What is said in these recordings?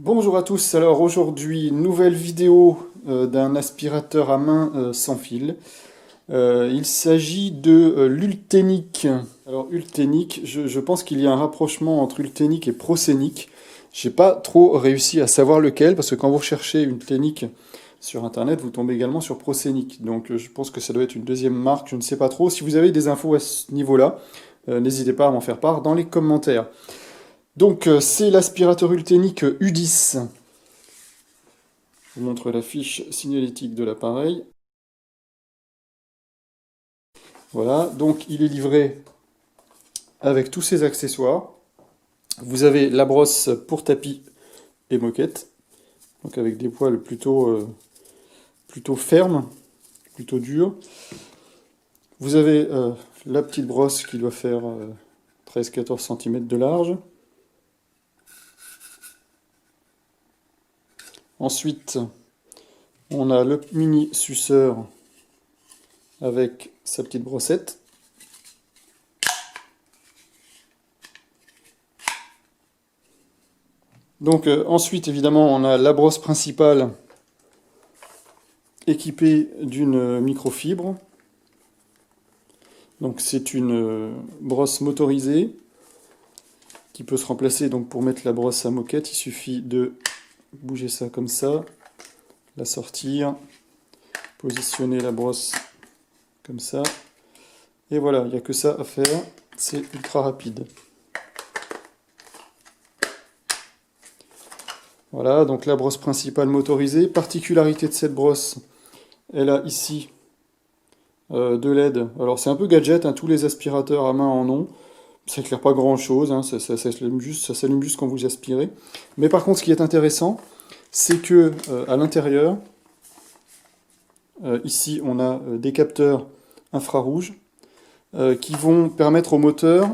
Bonjour à tous, alors aujourd'hui nouvelle vidéo d'un aspirateur à main sans fil. Il s'agit de l'Ultenic. Alors Ultenic, je pense qu'il y a un rapprochement entre Ultenic et Proscenic. J'ai pas trop réussi à savoir lequel, parce que quand vous recherchez Ultenic sur internet, vous tombez également sur Proscenic. Donc je pense que ça doit être une deuxième marque, je ne sais pas trop. Si vous avez des infos à ce niveau-là, n'hésitez pas à m'en faire part dans les commentaires. Donc c'est l'aspirateur Ultenic U10. Je vous montre la fiche signalétique de l'appareil. Voilà, donc il est livré avec tous ses accessoires. Vous avez la brosse pour tapis et moquette, donc avec des poils plutôt fermes, plutôt durs. Vous avez la petite brosse qui doit faire 13-14 cm de large. Ensuite, on a le mini suceur avec sa petite brossette. Donc ensuite, évidemment, on a la brosse principale équipée d'une microfibre. Donc c'est une brosse motorisée qui peut se remplacer. Donc pour mettre la brosse à moquette, il suffit de bouger ça comme ça, la sortir, positionner la brosse comme ça. Et voilà, il n'y a que ça à faire, c'est ultra rapide. Voilà, donc la brosse principale motorisée. Particularité de cette brosse, elle a ici deux LED. Alors c'est un peu gadget, hein, tous les aspirateurs à main en ont. Ça éclaire pas grand chose, hein, ça s'allume juste quand vous aspirez. Mais par contre, ce qui est intéressant, c'est que à l'intérieur, ici on a des capteurs infrarouges qui vont permettre au moteur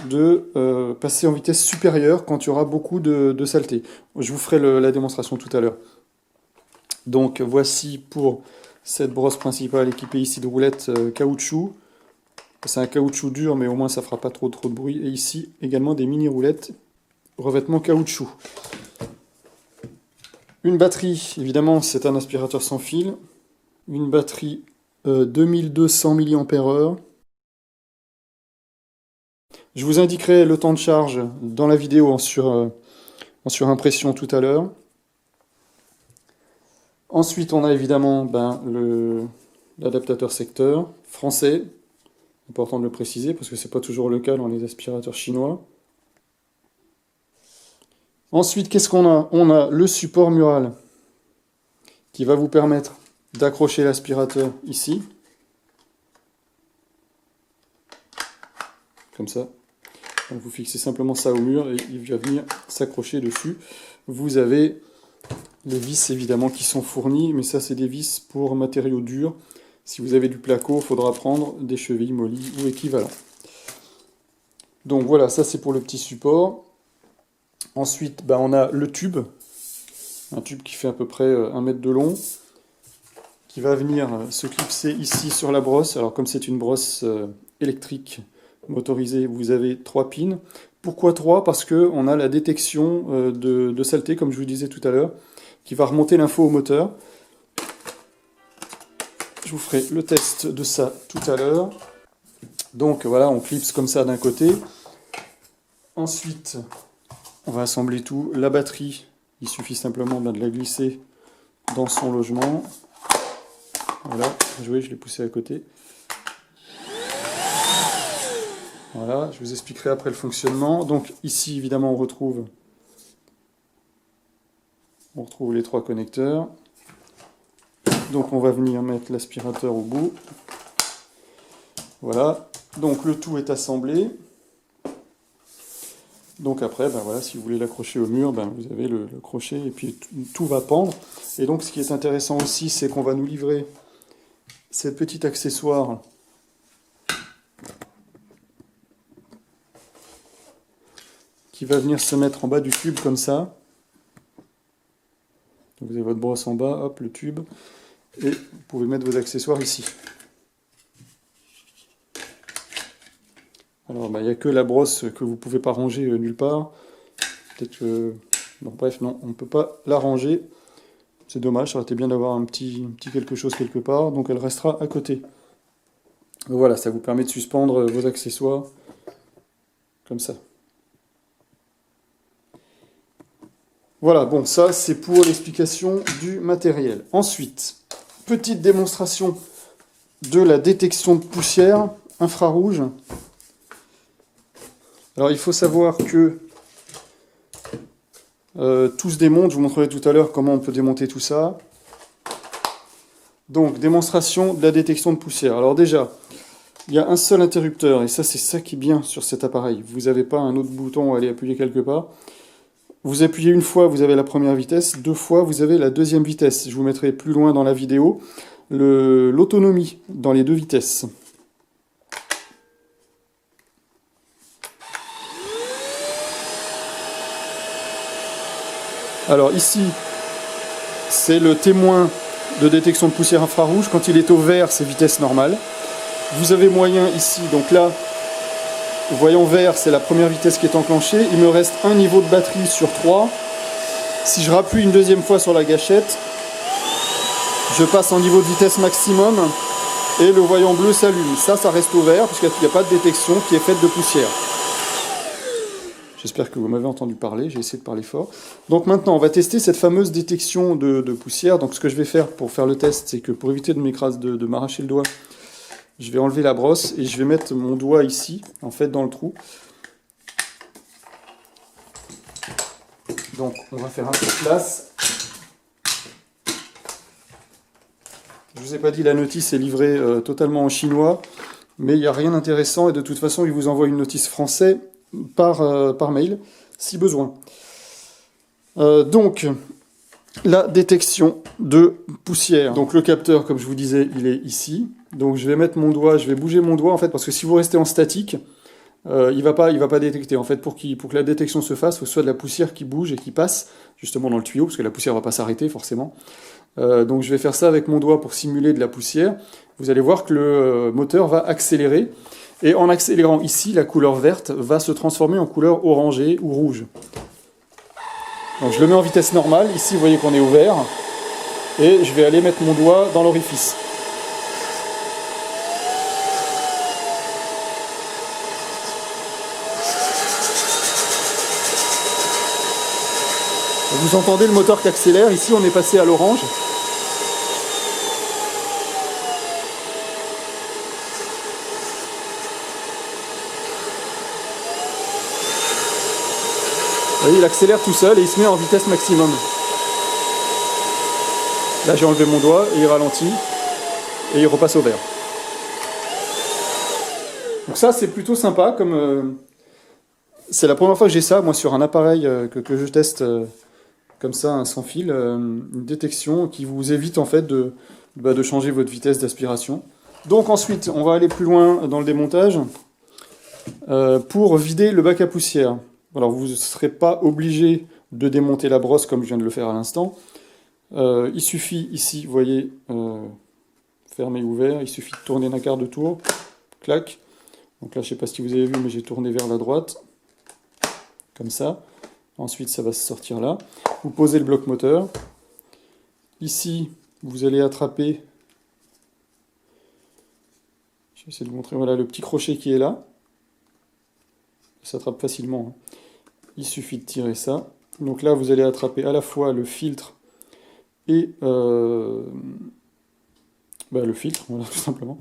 de passer en vitesse supérieure quand il y aura beaucoup de saleté. Je vous ferai la démonstration tout à l'heure. Donc voici pour cette brosse principale équipée ici de roulettes caoutchouc. C'est un caoutchouc dur, mais au moins ça fera pas trop de bruit. Et ici également des mini roulettes revêtement caoutchouc. Une batterie, évidemment c'est un aspirateur sans fil. Une batterie 2200 mAh. Je vous indiquerai le temps de charge dans la vidéo en surimpression tout à l'heure. Ensuite, on a évidemment l'adaptateur secteur français. Important de le préciser parce que ce n'est pas toujours le cas dans les aspirateurs chinois. Ensuite, qu'est-ce qu'on a? On a le support mural qui va vous permettre d'accrocher l'aspirateur ici. Comme ça. Donc vous fixez simplement ça au mur et il va venir s'accrocher dessus. Vous avez les vis évidemment qui sont fournies, mais ça c'est des vis pour matériaux durs. Si vous avez du placo, il faudra prendre des chevilles mollies ou équivalent. Donc voilà, ça c'est pour le petit support. Ensuite, on a le tube, un tube qui fait à peu près 1 mètre de long, qui va venir se clipser ici sur la brosse. Alors comme c'est une brosse électrique motorisée, vous avez 3 pins. Pourquoi 3? Parce qu'on a la détection de saleté, comme je vous disais tout à l'heure, qui va remonter l'info au moteur. Je vous ferai le test de ça tout à l'heure. Donc voilà, on clipse comme ça d'un côté. Ensuite, on va assembler tout. La batterie, il suffit simplement de la glisser dans son logement. Voilà, vous voyez, je l'ai poussé à côté. Voilà, je vous expliquerai après le fonctionnement. Donc ici, évidemment, on retrouve les 3 connecteurs. Donc on va venir mettre l'aspirateur au bout. Voilà, donc le tout est assemblé. Donc après, voilà, si vous voulez l'accrocher au mur, vous avez le crochet et puis tout va pendre. Et donc ce qui est intéressant aussi, c'est qu'on va nous livrer cette petite accessoire qui va venir se mettre en bas du tube comme ça. Donc vous avez votre brosse en bas, hop, le tube, et vous pouvez mettre vos accessoires ici. Alors il n'y a que la brosse que vous ne pouvez pas ranger nulle part. Peut-être que Donc bref, non, on ne peut pas la ranger. C'est dommage, ça aurait été bien d'avoir un petit quelque chose quelque part. Donc elle restera à côté. Voilà, ça vous permet de suspendre vos accessoires comme ça. Voilà, bon, ça c'est pour l'explication du matériel. Ensuite, petite démonstration de la détection de poussière infrarouge. Alors il faut savoir que tout se démonte, je vous montrerai tout à l'heure comment on peut démonter tout ça. Donc, démonstration de la détection de poussière. Alors déjà, il y a un seul interrupteur, et ça c'est ça qui est bien sur cet appareil. Vous n'avez pas un autre bouton à aller appuyer quelque part. Vous appuyez une fois, vous avez la première vitesse, 2 fois, vous avez la deuxième vitesse. Je vous mettrai plus loin dans la vidéo l'autonomie dans les 2 vitesses. Alors ici, c'est le témoin de détection de poussière infrarouge. Quand il est au vert, c'est vitesse normale. Vous avez moyen ici, donc là, voyant vert, c'est la première vitesse qui est enclenchée. Il me reste un niveau de batterie sur 3. Si je rappuie une deuxième fois sur la gâchette, je passe en niveau de vitesse maximum et le voyant bleu s'allume. Ça reste au vert, puisqu'il n'y a pas de détection qui est faite de poussière. J'espère que vous m'avez entendu parler, j'ai essayé de parler fort. Donc maintenant, on va tester cette fameuse détection de poussière. Donc ce que je vais faire pour faire le test, c'est que pour éviter de m'arracher le doigt, je vais enlever la brosse et je vais mettre mon doigt ici, en fait, dans le trou. Donc on va faire un peu de place. Je ne vous ai pas dit, la notice est livrée totalement en chinois, mais il n'y a rien d'intéressant et de toute façon, il vous envoie une notice française par mail, si besoin. Donc, la détection de poussière. Donc le capteur, comme je vous disais, il est ici. Donc je vais mettre mon doigt, je vais bouger mon doigt, en fait, parce que si vous restez en statique, il va pas détecter. En fait, pour que la détection se fasse, il faut soit de la poussière qui bouge et qui passe, justement dans le tuyau, parce que la poussière ne va pas s'arrêter, forcément. Donc je vais faire ça avec mon doigt pour simuler de la poussière. Vous allez voir que le moteur va accélérer. Et en accélérant ici, la couleur verte va se transformer en couleur orangée ou rouge. Donc je le mets en vitesse normale. Ici, vous voyez qu'on est au vert. Et je vais aller mettre mon doigt dans l'orifice. Vous entendez le moteur qui accélère. Ici, on est passé à l'orange. Vous voyez, il accélère tout seul et il se met en vitesse maximum. Là, j'ai enlevé mon doigt et il ralentit et il repasse au vert. Donc ça, c'est plutôt sympa. C'est la première fois que j'ai ça, moi, sur un appareil que je teste comme ça, un sans fil, une détection qui vous évite en fait de changer votre vitesse d'aspiration. Donc ensuite, on va aller plus loin dans le démontage pour vider le bac à poussière. Alors vous ne serez pas obligé de démonter la brosse comme je viens de le faire à l'instant. Il suffit ici, vous voyez, fermé ouvert, il suffit de tourner d'un quart de tour, clac. Donc là je ne sais pas si vous avez vu, mais j'ai tourné vers la droite, comme ça. Ensuite ça va se sortir là. Vous posez le bloc moteur. Ici vous allez attraper, je vais essayer de vous montrer, voilà le petit crochet qui est là. Ça s'attrape facilement, hein. Il suffit de tirer ça. Donc là, vous allez attraper à la fois le filtre et le filtre, voilà, tout simplement.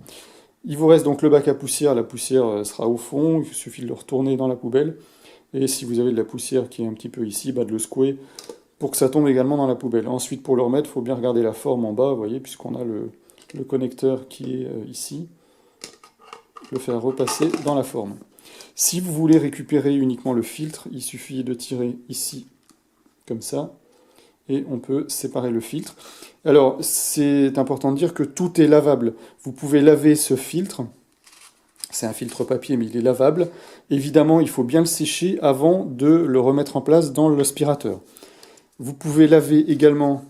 Il vous reste donc le bac à poussière. La poussière sera au fond. Il suffit de le retourner dans la poubelle. Et si vous avez de la poussière qui est un petit peu ici, de le secouer pour que ça tombe également dans la poubelle. Ensuite, pour le remettre, il faut bien regarder la forme en bas, vous voyez, puisqu'on a le connecteur qui est ici. Le faire repasser dans la forme. Si vous voulez récupérer uniquement le filtre, il suffit de tirer ici, comme ça, et on peut séparer le filtre. Alors, c'est important de dire que tout est lavable. Vous pouvez laver ce filtre, c'est un filtre papier, mais il est lavable. Évidemment, il faut bien le sécher avant de le remettre en place dans l'aspirateur. Vous pouvez laver également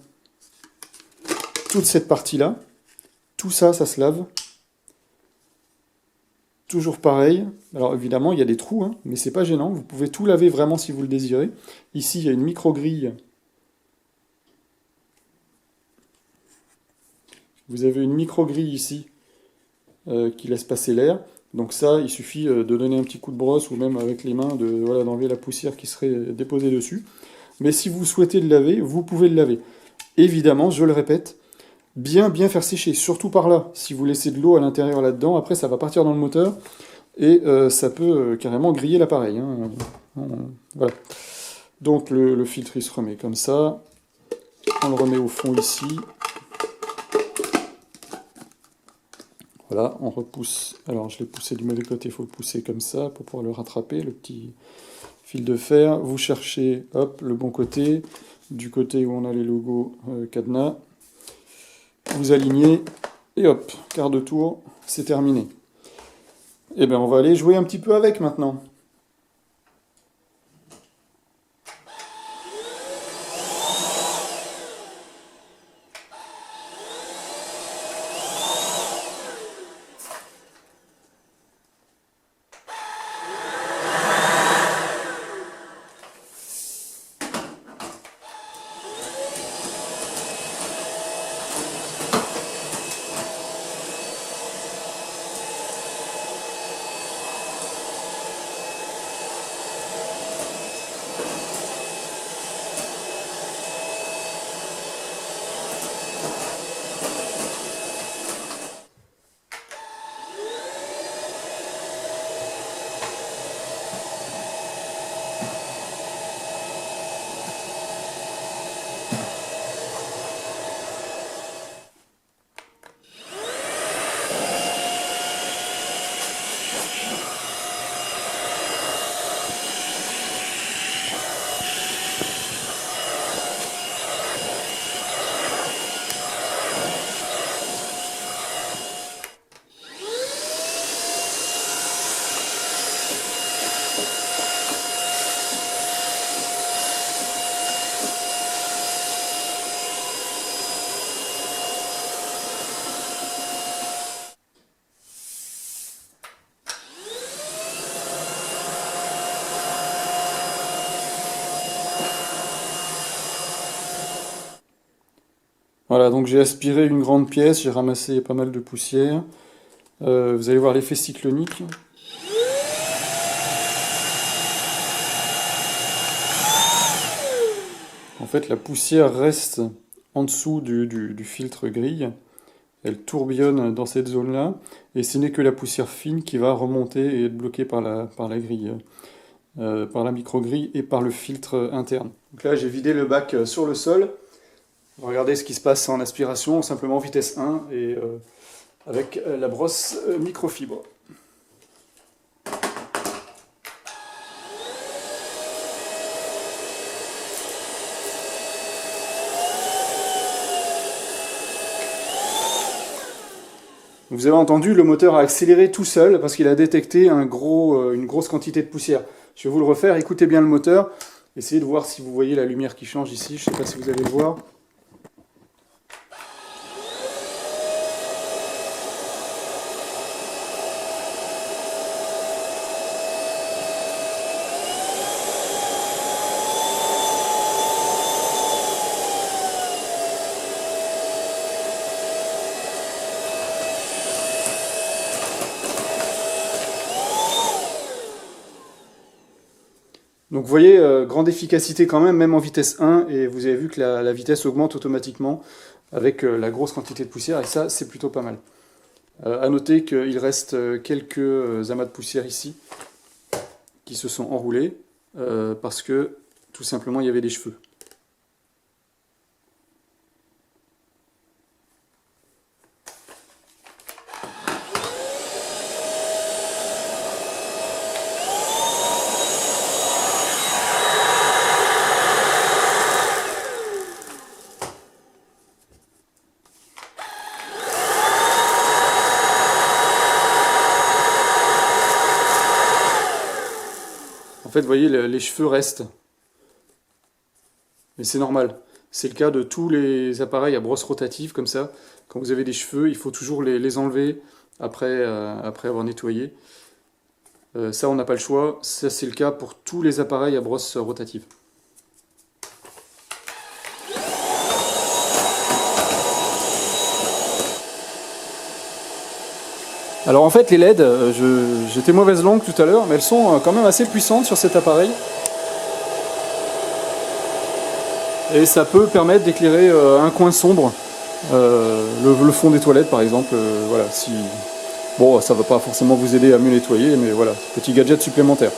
toute cette partie-là. Tout ça, ça se lave. toujours pareil. Alors évidemment, il y a des trous, hein, mais c'est pas gênant. Vous pouvez tout laver vraiment si vous le désirez. Ici, il y a une micro-grille. Vous avez une micro-grille ici qui laisse passer l'air. Donc ça, il suffit de donner un petit coup de brosse ou même avec les mains voilà, d'enlever la poussière qui serait déposée dessus. Mais si vous souhaitez le laver, vous pouvez le laver. Évidemment, je le répète, bien faire sécher, surtout par là. Si vous laissez de l'eau à l'intérieur là-dedans, après ça va partir dans le moteur et ça peut carrément griller l'appareil. Hein. Voilà. Donc le filtre il se remet comme ça. On le remet au fond ici. Voilà, on repousse. Alors je l'ai poussé du mauvais côté, il faut le pousser comme ça pour pouvoir le rattraper, le petit fil de fer. Vous cherchez, hop, le bon côté, du côté où on a les logos cadenas. Vous alignez, et hop, quart de tour, c'est terminé. Et bien on va aller jouer un petit peu avec maintenant. Voilà, donc j'ai aspiré une grande pièce, j'ai ramassé pas mal de poussière. Vous allez voir l'effet cyclonique. En fait, la poussière reste en dessous du filtre grille. Elle tourbillonne dans cette zone-là. Et ce n'est que la poussière fine qui va remonter et être bloquée par la grille, par la micro-grille et par le filtre interne. Donc là, j'ai vidé le bac sur le sol. Regardez ce qui se passe en aspiration, simplement vitesse 1 et avec la brosse microfibre. Vous avez entendu, le moteur a accéléré tout seul parce qu'il a détecté une grosse quantité de poussière. Je vais vous le refaire, écoutez bien le moteur, essayez de voir si vous voyez la lumière qui change ici, je ne sais pas si vous allez le voir. Donc vous voyez, grande efficacité quand même en vitesse 1, et vous avez vu que la vitesse augmente automatiquement avec la grosse quantité de poussière, et ça c'est plutôt pas mal. À noter qu'il reste quelques amas de poussière ici, qui se sont enroulés, parce que tout simplement il y avait des cheveux. En fait, vous voyez, les cheveux restent. Mais c'est normal. C'est le cas de tous les appareils à brosse rotative, comme ça. Quand vous avez des cheveux, il faut toujours les enlever après avoir nettoyé. Ça, on n'a pas le choix. Ça, c'est le cas pour tous les appareils à brosse rotative. Alors en fait, les LED, j'étais mauvaise langue tout à l'heure, mais elles sont quand même assez puissantes sur cet appareil. Et ça peut permettre d'éclairer un coin sombre, le fond des toilettes par exemple. Voilà, si... Bon, ça ne va pas forcément vous aider à mieux nettoyer, mais voilà, petit gadget supplémentaire.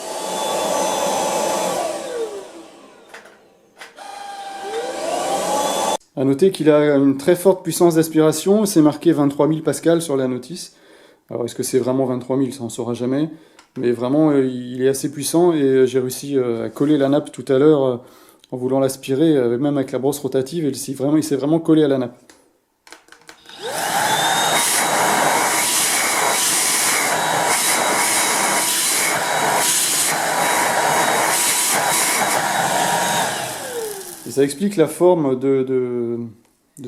A noter qu'il a une très forte puissance d'aspiration, c'est marqué 23 000 pascal sur la notice. Alors est-ce que c'est vraiment 23 000, ça on ne saura jamais. Mais vraiment, il est assez puissant et j'ai réussi à coller la nappe tout à l'heure en voulant l'aspirer, même avec la brosse rotative, et il s'est vraiment collé à la nappe. Et ça explique la forme de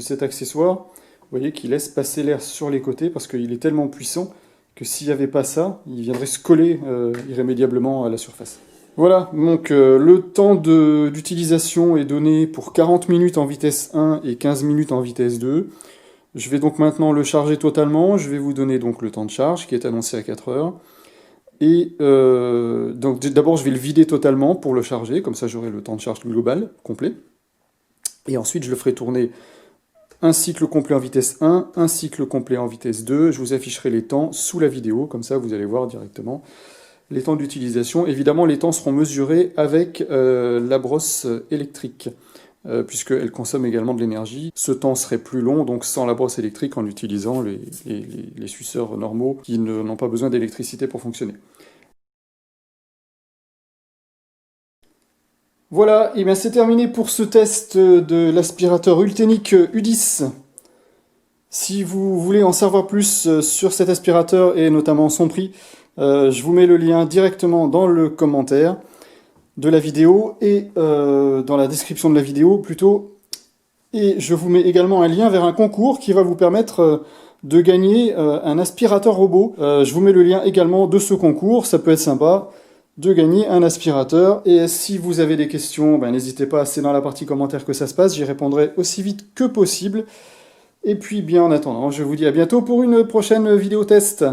cet accessoire. Vous voyez qu'il laisse passer l'air sur les côtés parce qu'il est tellement puissant que s'il n'y avait pas ça, il viendrait se coller irrémédiablement à la surface. Voilà, donc le temps d'utilisation est donné pour 40 minutes en vitesse 1 et 15 minutes en vitesse 2. Je vais donc maintenant le charger totalement. Je vais vous donner donc le temps de charge qui est annoncé à 4 heures. Et donc d'abord je vais le vider totalement pour le charger, comme ça j'aurai le temps de charge global, complet. Et ensuite je le ferai tourner un cycle complet en vitesse 1, un cycle complet en vitesse 2. Je vous afficherai les temps sous la vidéo, comme ça vous allez voir directement les temps d'utilisation. Évidemment les temps seront mesurés avec la brosse électrique, puisqu'elle consomme également de l'énergie. Ce temps serait plus long, donc sans la brosse électrique, en utilisant les suceurs normaux qui n'ont pas besoin d'électricité pour fonctionner. Voilà, et bien c'est terminé pour ce test de l'aspirateur Ultenic U10. Si vous voulez en savoir plus sur cet aspirateur et notamment son prix, je vous mets le lien directement dans le commentaire de la vidéo et dans la description de la vidéo plutôt. Et je vous mets également un lien vers un concours qui va vous permettre de gagner un aspirateur robot. Je vous mets le lien également de ce concours, ça peut être sympa de gagner un aspirateur. Et si vous avez des questions, n'hésitez pas, c'est dans la partie commentaires que ça se passe, j'y répondrai aussi vite que possible. Et puis bien en attendant, je vous dis à bientôt pour une prochaine vidéo test.